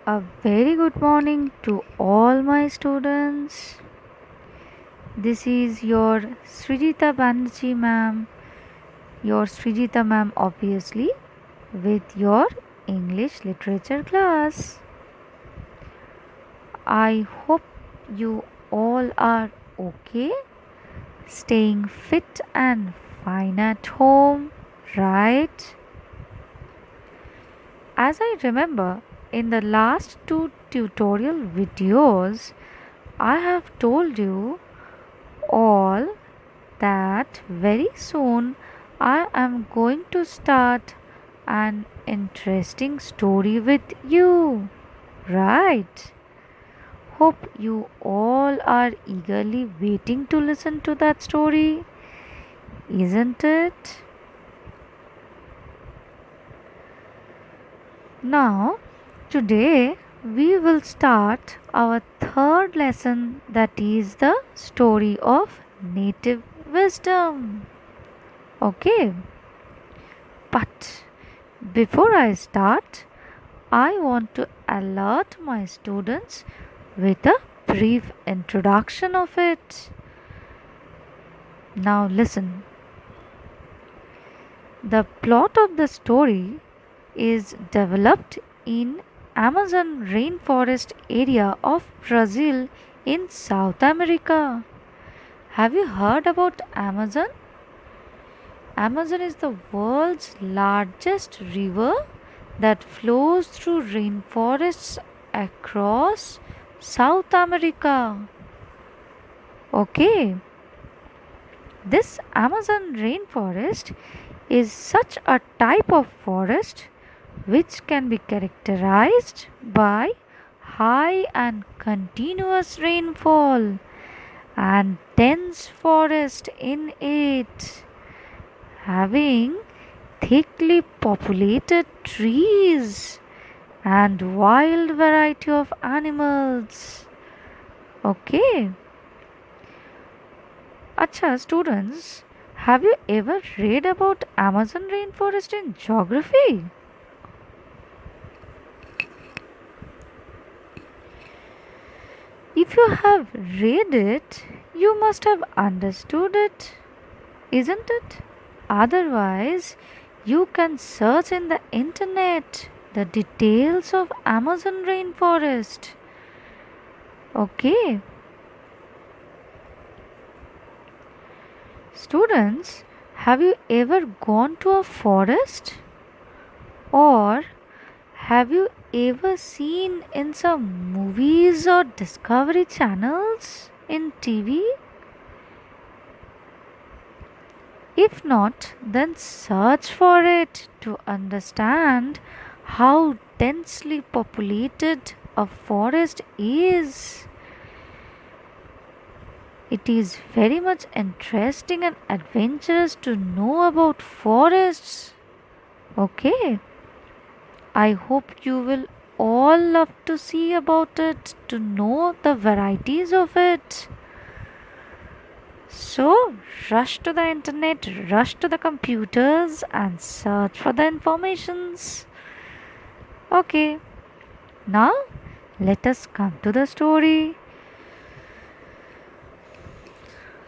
A very good morning to all my students. This is your Srijita Banerjee ma'am, your Srijita ma'am obviously, with your English literature class. I hope you all are okay, staying fit and fine at home, right? As I remember, in the last two tutorial videos, I have told you all that very soon I am going to start an interesting story with you. Right? Hope you all are eagerly waiting to listen to that story, isn't it? Now, today we will start our third lesson, that is the story of native wisdom. Okay, but before I start, I want to alert my students with a brief introduction of it. Now, listen. The plot of the story is developed in Amazon rainforest area of Brazil in South America. Have you heard about Amazon? Amazon is the world's largest river that flows through rainforests across South America. Okay, this Amazon rainforest is such a type of forest which can be characterized by high and continuous rainfall and dense forest in it, having thickly populated trees and wild variety of animals. Okay. Acha students, have you ever read about Amazon rainforest in geography? If you have read it, you must have understood it, isn't it? Otherwise, you can search in the internet the details of Amazon rainforest. Okay, students, have you ever gone to a forest? Or have you ever seen in some movies or discovery channels in TV? If not, then search for it to understand how densely populated a forest is. It is very much interesting and adventurous to know about forests. Okay, I hope you will all love to see about it, to know the varieties of it. So, rush to the internet, rush to the computers and search for the informations. Okay, now let us come to the story.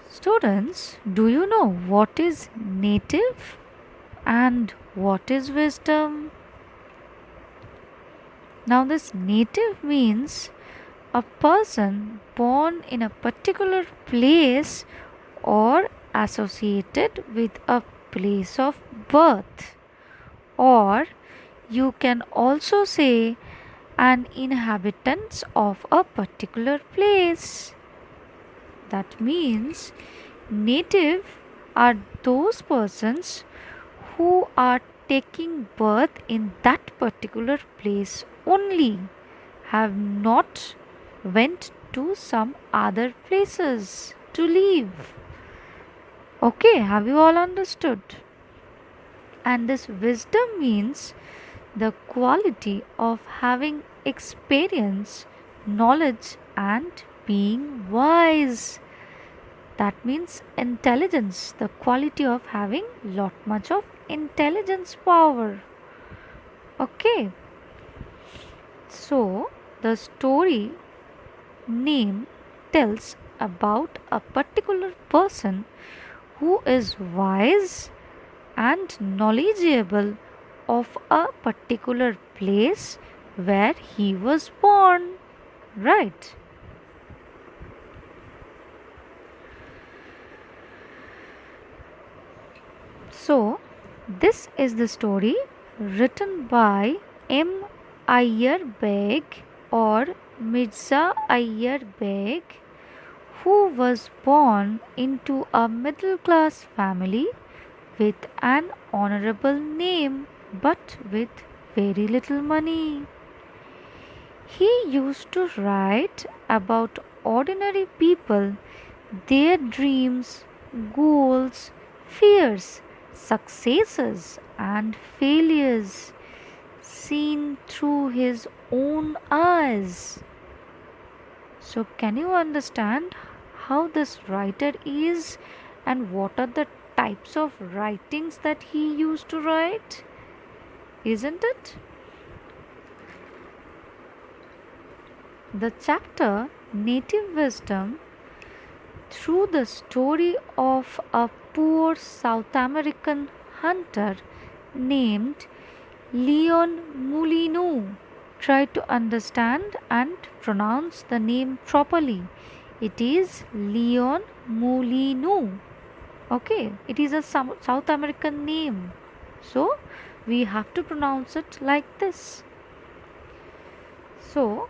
Students, do you know what is native and what is wisdom? Now, this native means a person born in a particular place or associated with a place of birth, or you can also say an inhabitant of a particular place. That means native are those persons who are taking birth in that particular place only, have not went to some other places to live. Okay, have you all understood? And this wisdom means the quality of having experience, knowledge, and being wise. That means intelligence, the quality of having lot much of intelligence power. Okay, So, the story name tells about a particular person who is wise and knowledgeable of a particular place where he was born. Right. So, this is the story written by M. Ayyar Beg or Mirza Ayyar Beg, who was born into a middle class family with an honorable name but with very little money. He used to write about ordinary people, their dreams, goals, fears, successes, and failures, seen through his own eyes. So, can you understand how this writer is and what are the types of writings that he used to write? Isn't it? The chapter Native Wisdom through the story of a poor South American hunter named Leon Moulinou. Try to understand and pronounce the name properly. It is Leon Moulinou. Okay, it is a South American name. So we have to pronounce it like this. So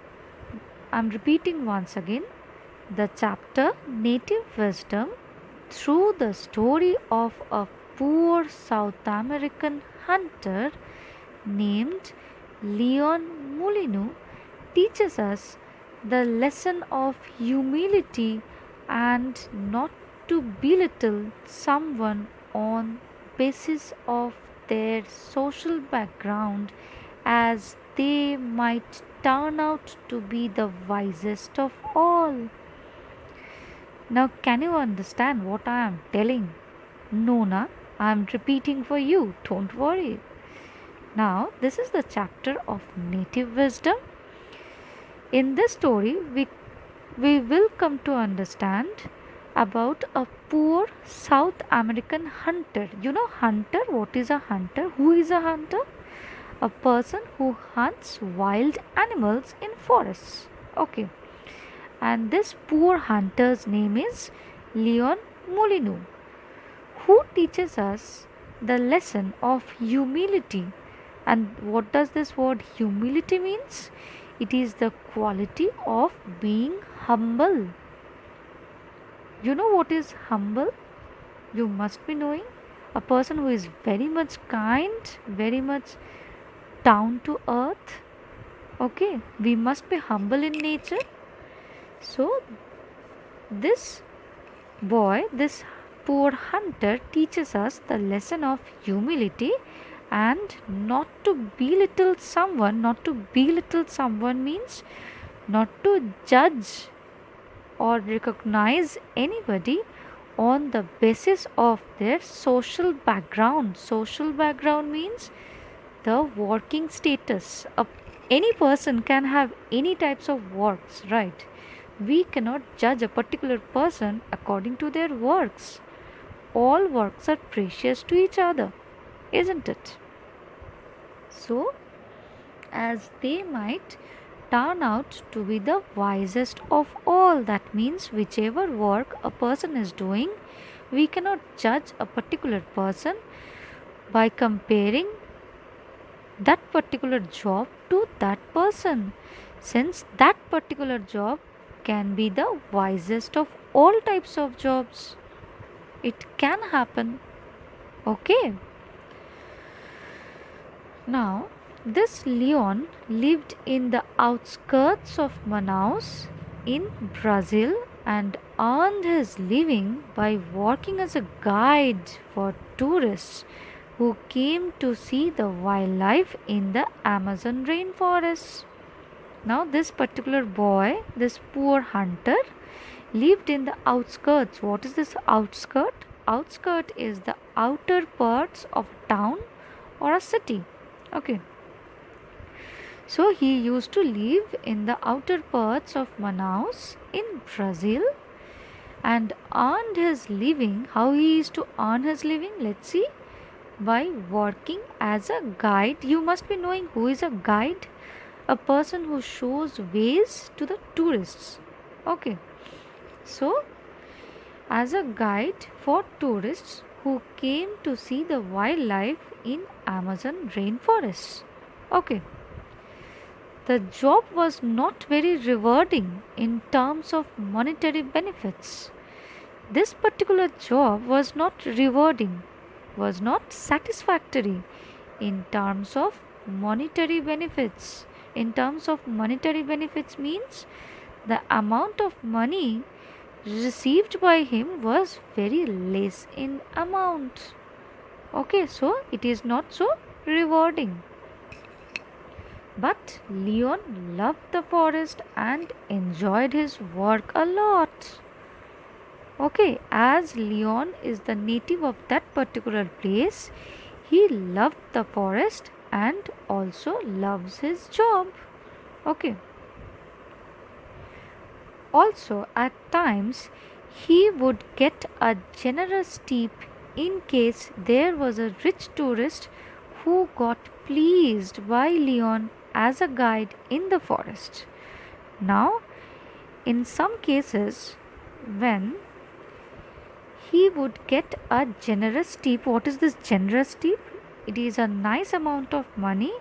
I'm repeating once again the chapter Native Wisdom through the story of a poor South American hunter named Leon Moulinou teaches us the lesson of humility and not to belittle someone on basis of their social background, as they might turn out to be the wisest of all. Now, can you understand what I am telling? No, na, I am repeating for you, don't worry. Now, this is the chapter of native wisdom. In this story, we will come to understand about a poor South American hunter. You know, hunter? What is a hunter? Who is a hunter? A person who hunts wild animals in forests. Okay. And this poor hunter's name is Leon Moulinou, who teaches us the lesson of humility. And what does this word humility means? It is the quality of being humble. You know what is humble? You must be knowing a person who is very much kind, very much down to earth. Okay, we must be humble in nature. So, this boy, this poor hunter, teaches us the lesson of humility and not to belittle someone. Not to belittle someone means not to judge or recognize anybody on the basis of their social background. Social background means the working status. Any person can have any types of works, right? We cannot judge a particular person according to their works. All works are precious to each other, isn't it? So, as they might turn out to be the wisest of all, that means whichever work a person is doing, we cannot judge a particular person by comparing that particular job to that person, since that particular job can be the wisest of all types of jobs. It can happen. Okay. Now, this Leon lived in the outskirts of Manaus in Brazil and earned his living by working as a guide for tourists who came to see the wildlife in the Amazon rainforest. Now, this particular boy, this poor hunter, lived in the outskirts. What is this outskirt? Outskirt is the outer parts of a town or a city. Okay. So he used to live in the outer parts of Manaus in Brazil and earned his living. How he used to earn his living? Let's see. By working as a guide. You must be knowing who is a guide. A person who shows ways to the tourists. Okay. So, as a guide for tourists who came to see the wildlife in Amazon rainforests. Okay. The job was not very rewarding in terms of monetary benefits. This particular job was not rewarding, was not satisfactory in terms of monetary benefits. In terms of monetary benefits means the amount of money received by him was very less in amount. Okay, so it is not so rewarding. But Leon loved the forest and enjoyed his work a lot. Okay, as Leon is the native of that particular place, he loved the forest and also loves his job. Okay, also at times he would get a generous tip in case there was a rich tourist who got pleased by Leon as a guide in the forest. Now, in some cases, when he would get a generous tip. What is this generous tip? It is a nice amount of money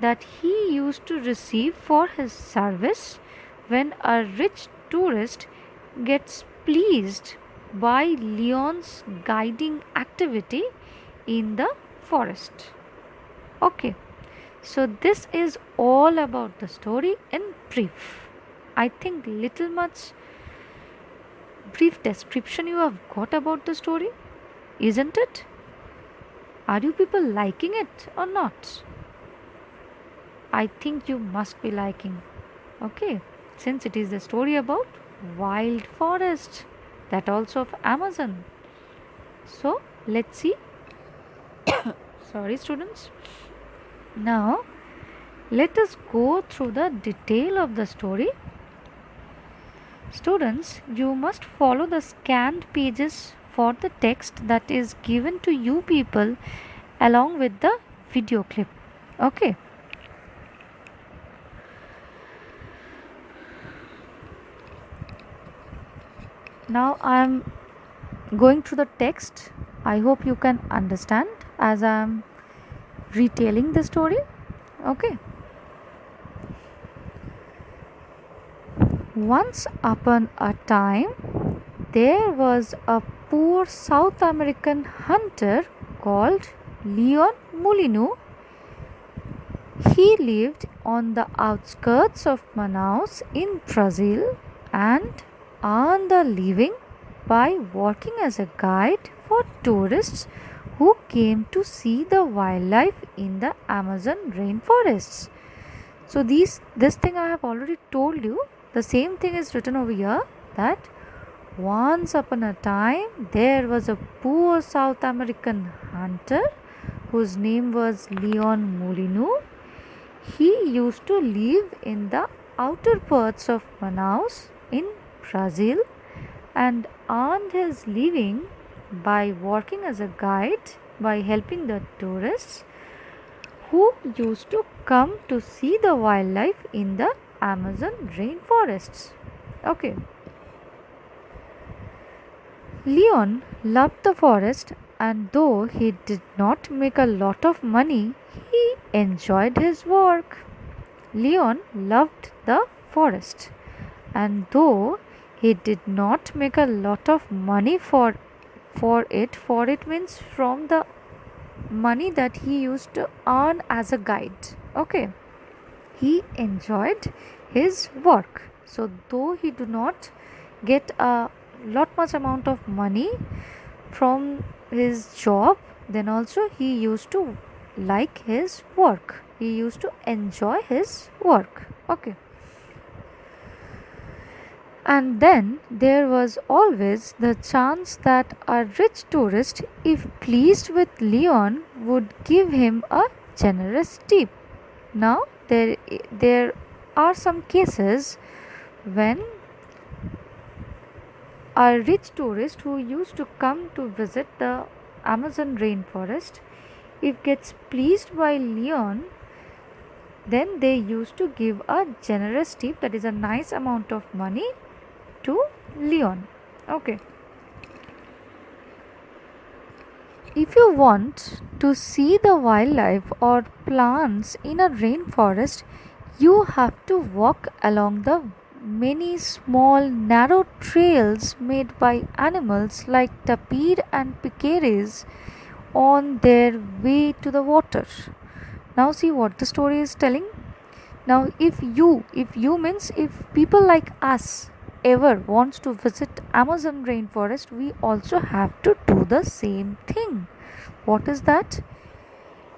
that he used to receive for his service when a rich tourist gets pleased by Leon's guiding activity in the forest. Okay, so this is all about the story in brief. I think little much brief description you have got about the story, isn't it? Are you people liking it or not? I think you must be liking. Okay, since it is the story about wild forest, that also of Amazon. So let's see. Sorry, students. Now let us go through the detail of the story. Students, you must follow the scanned pages for the text that is given to you people along with the video clip. Okay. Now I am going through the text. I hope you can understand as I am retelling the story. Okay. Once upon a time, there was a poor South American hunter called Leon Molino. He lived on the outskirts of Manaus in Brazil and earned a living by working as a guide for tourists who came to see the wildlife in the Amazon rainforests. So this thing I have already told you. The same thing is written over here, that once upon a time there was a poor South American hunter whose name was Leon Molino. He used to live in the outer parts of Manaus in Brazil and earned his living by working as a guide by helping the tourists who used to come to see the wildlife in the Amazon rainforests. Okay. Leon loved the forest, and though he did not make a lot of money, he enjoyed his work. Leon loved the forest, and though he did not make a lot of money for it means from the money that he used to earn as a guide. Okay, he enjoyed his work. So though he do not get a lot much amount of money from his job, then also he used to like his work, he used to enjoy his work. Okay. And then there was always the chance that a rich tourist, if pleased with Leon, would give him a generous tip. Now there are some cases when a rich tourist who used to come to visit the Amazon rainforest, if gets pleased by Leon, then they used to give a generous tip, that is a nice amount of money, to Leon. Okay. If you want to see the wildlife or plants in a rainforest, you have to walk along the many small narrow trails made by animals like tapir and pecaries on their way to the water. Now see what the story is telling. Now if you means if people like us ever wants to visit Amazon rainforest, we also have to do the same thing. What is that?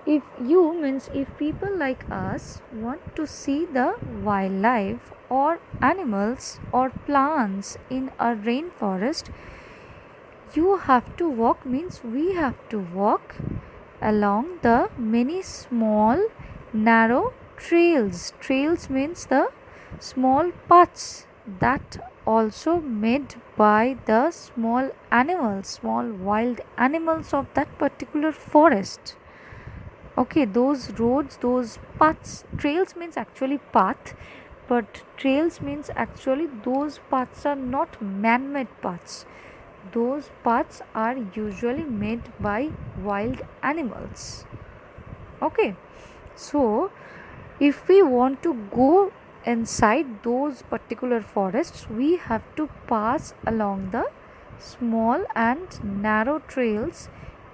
If you means if people like us want to see the wildlife or animals or plants in a rainforest, you have to walk means we have to walk along the many small narrow trails means the small paths that also made by the small wild animals of that particular forest. Okay, those roads, those paths, trails means actually path, but trails means actually those paths are not man-made paths. Those paths are usually made by wild animals. Okay, so if we want to go inside those particular forests, we have to pass along the small and narrow trails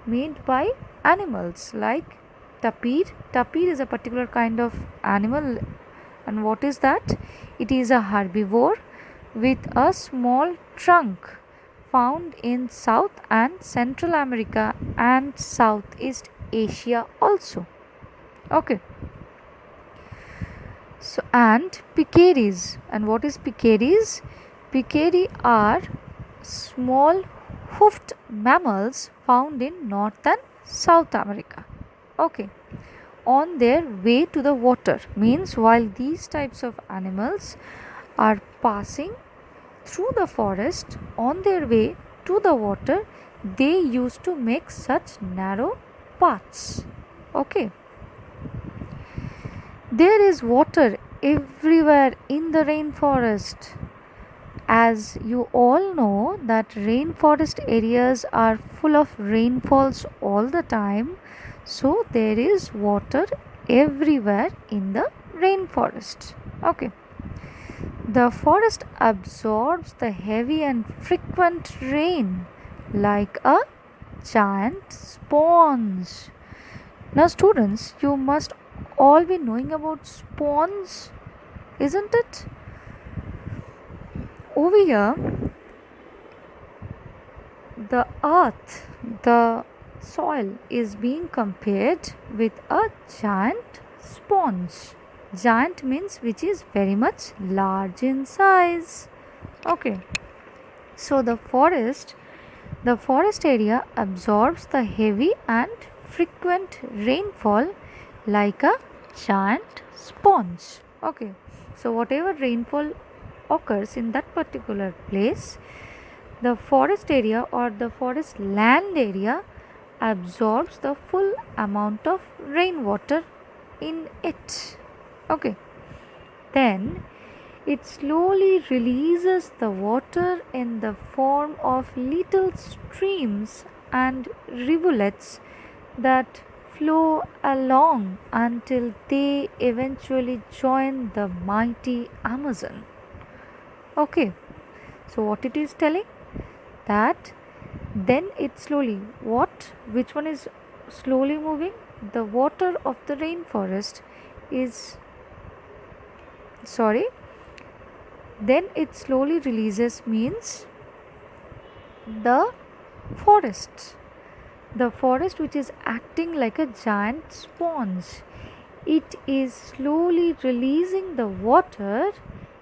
made by animals like tapir. Tapir is a particular kind of animal, and what is that? It is a herbivore with a small trunk, found in South and Central America and Southeast Asia also. Okay. So and pecaries. And what is pecaries? Pecaries are small hoofed mammals found in North and South America. Okay. On their way to the water means while these types of animals are passing through the forest on their way to the water, they used to make such narrow paths. Okay. There is water everywhere in the rainforest. As you all know that rainforest areas are full of rainfalls all the time, so there is water everywhere in the rainforest. Okay. The forest absorbs the heavy and frequent rain like a giant sponge. Now, students, you must all be knowing about sponge, isn't it? Over here, the earth, the soil is being compared with a giant sponge. Giant means which is very much large in size. Okay, so the forest area absorbs the heavy and frequent rainfall like a giant sponge. Okay, so whatever rainfall occurs in that particular place, the forest area or the forest land area absorbs the full amount of rainwater in it. Okay, then it slowly releases the water in the form of little streams and rivulets that flow along until they eventually join the mighty Amazon. Okay, so what it is telling? That then it slowly, what? Which one is slowly moving? The water of the rainforest is, sorry, then it slowly releases means the forest. The forest which is acting like a giant sponge, it is slowly releasing the water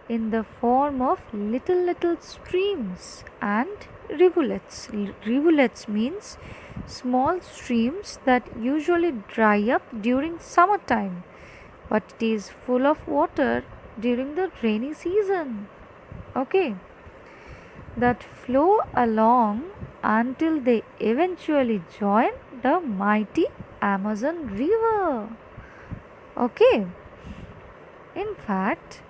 in the form of little streams and rivulets. Rivulets means small streams that usually dry up during summertime. but it is full of water during the rainy season. Okay, that flow along until they eventually join the mighty Amazon River. Okay, in fact,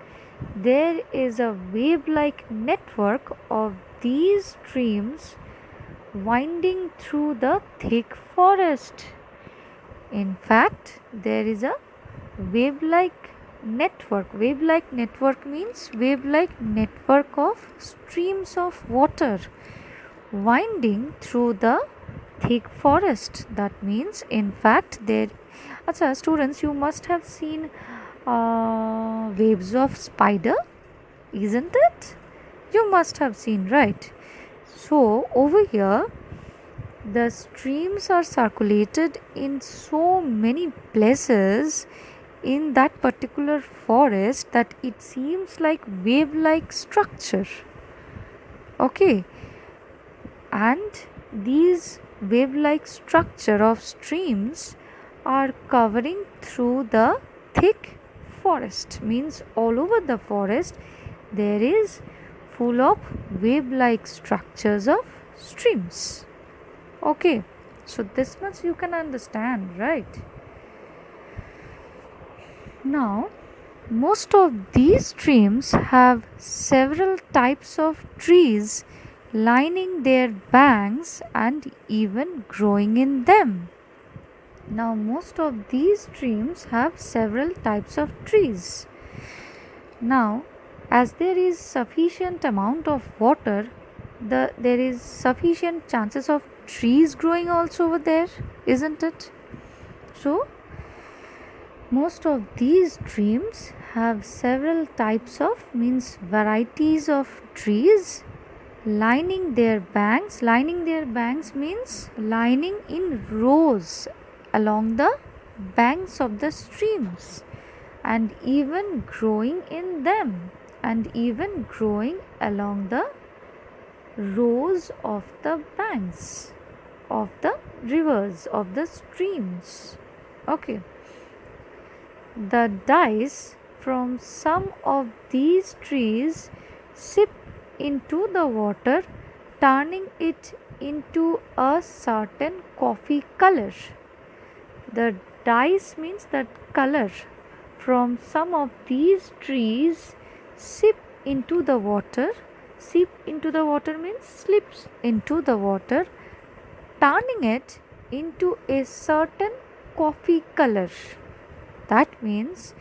there is a wave like network of these streams winding through the thick forest. In fact, there is a wave like network. Wave like network means wave like network of streams of water winding through the thick forest. That means, in fact, there. Acha, students, you must have seen waves of spider, isn't it? You must have seen, right? So, over here, the streams are circulated in so many places in that particular forest that it seems like wave like structure. Okay, and these wave like structure of streams are covering through the thick forest, means all over the forest there is full of wave like structures of streams. Okay, so this much you can understand, right? Now, most of these streams have several types of trees lining their banks and even growing in them. Now, most of these streams have several types of trees. Now, as there is sufficient amount of water, there is sufficient chances of trees growing also over there, isn't it? So, most of these streams have several types of, means varieties of trees lining their banks. Lining their banks means lining in rows along the banks of the streams and even growing in them and even growing along the rows of the banks of the rivers, of the streams. Okay. The dyes from some of these trees sip into the water, turning it into a certain coffee color. The dyes means that color from some of these trees sip into the water. Sip into the water means slips into the water, turning it into a certain coffee color. That means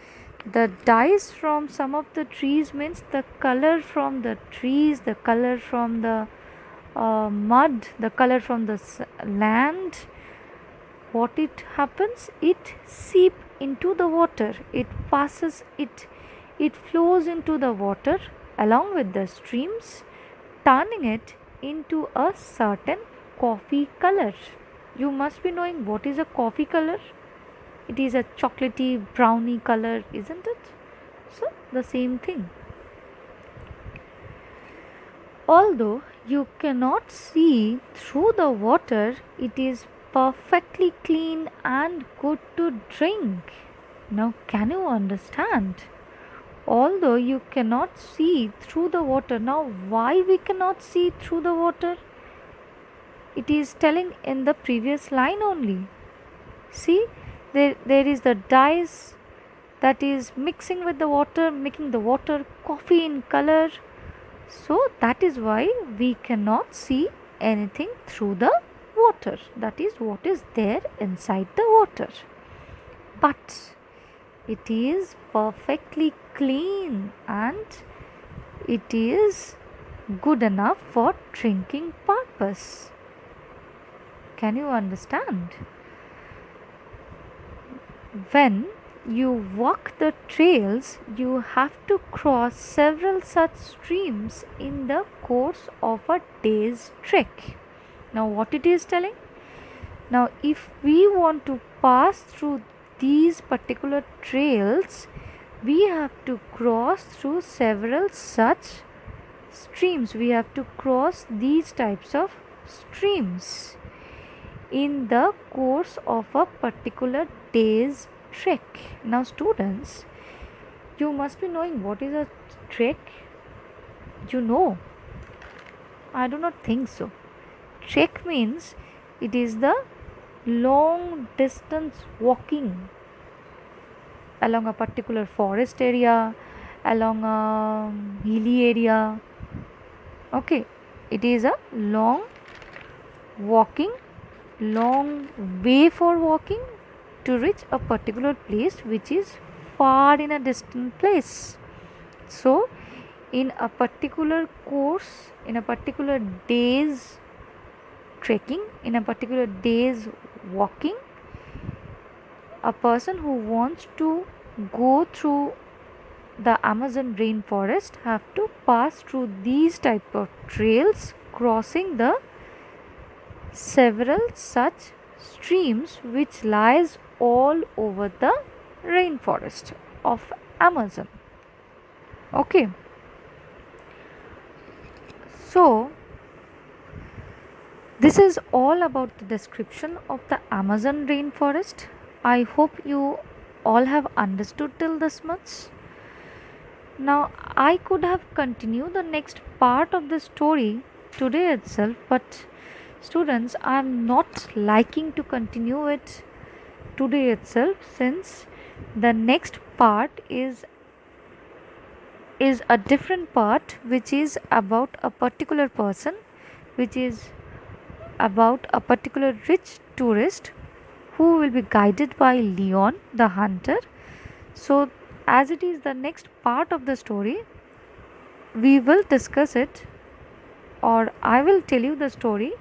the dyes from some of the trees means the color from the trees, the color from the mud, the color from the land. What it happens? It seep into the water. It passes it. It flows into the water along with the streams, turning it into a certain coffee color. You must be knowing what is a coffee color. It is a chocolatey browny color, isn't it? So the same thing. Although you cannot see through the water, it is perfectly clean and good to drink. Now, can you understand? Although you cannot see through the water, now why we cannot see through the water? It is telling in the previous line only. See, there is the dyes that is mixing with the water, making the water coffee in color. So that is why we cannot see anything through the water. That is what is there inside the water. But it is perfectly clean and it is good enough for drinking purpose. Can you understand? When you walk the trails, you have to cross several such streams in the course of a day's trek. Now, what it is telling? Now, if we want to pass through these particular trails, we have to cross through several such streams. We have to cross these types of streams in the course of a particular day's trek. Now, students, you must be knowing what is a trek. You know, I do not think so. Trek means it is the long distance walking along a particular forest area, along a hilly area. Okay, it is a long walking, long way for walking to reach a particular place which is far in a distant place. So, in a particular course, in a particular day's trekking, in a particular day's walking, a person who wants to go through the Amazon rainforest have to pass through these type of trails, crossing the several such streams which lies all over the rainforest of Amazon. Okay, so this is all about the description of the Amazon rainforest. I hope you all have understood till this much. Now, I could have continued the next part of the story today itself, but students, I am not liking to continue it today itself since the next part is a different part which is about a particular person, which is about a particular rich tourist who will be guided by Leon the hunter. So, as it is the next part of the story, we will discuss it, or I will tell you the story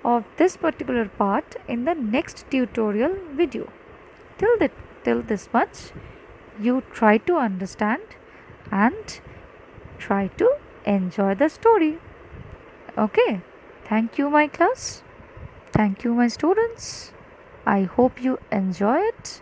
of this particular part in the next tutorial video. Till this much, you try to understand and try to enjoy the story. Okay, thank you, my class. Thank you, my students. I hope you enjoy it